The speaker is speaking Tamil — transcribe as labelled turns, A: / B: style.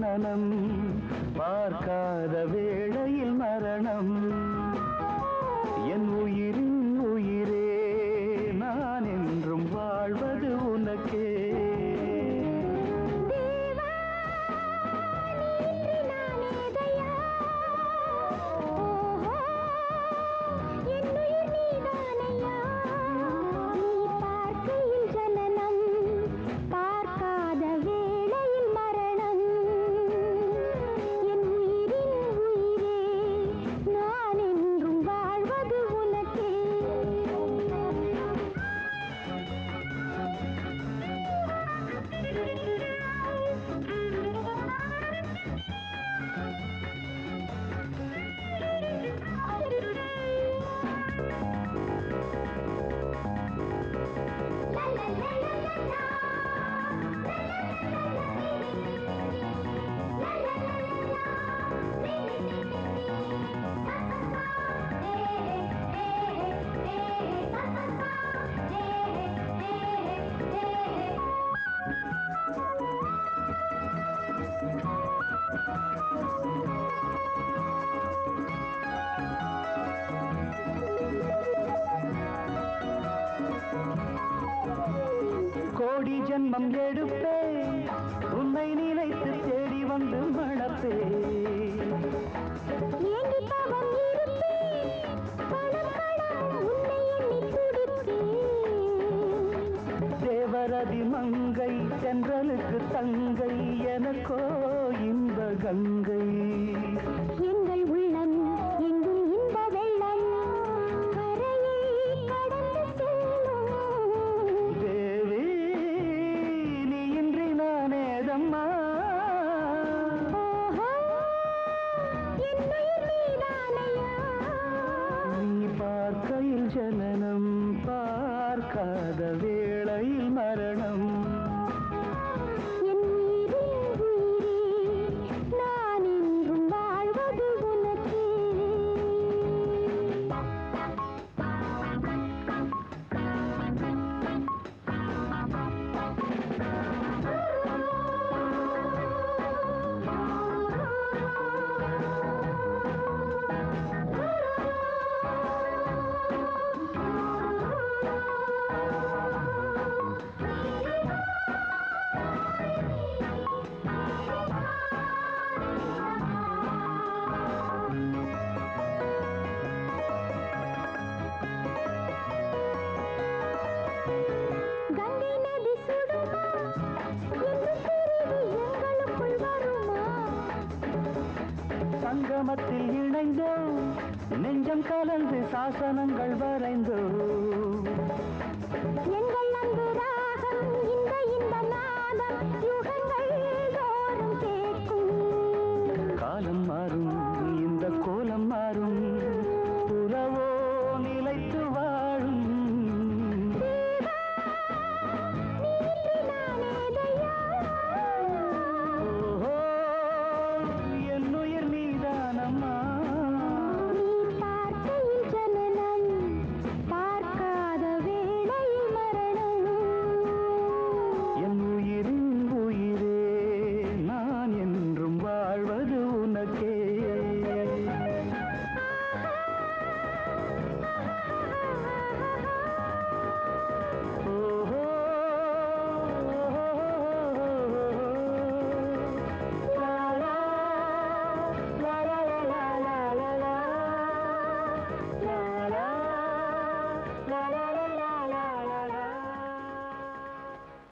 A: ஜனனம் பார்க்காத வேளையில் மரணம் என் உயிரின் உயிரே நான் என்றும் வாழ்வது உனக்கே கோடி ஜென்மம் எடுப்பே உன்னை நினைத்து தேடி வந்து மணப்பே தேவரதி மங்கை தென்றலுக்கு தங்கை எனக்கோ இன்ப கங்கை
B: எங்கள் உள்ளம் எங்கும் இன்ப வெள்ளம் கரையை கடந்து செல்லும்
A: தேவி நீ இன்றி நானேதம்மா நீ பார்க்கையில் ஜனனம் பார்க்காத வேளையில் மரணம் சங்கமத்தில் இணைந்தோம் நெஞ்சம் கலந்து சாசனங்கள் வரைந்தோம்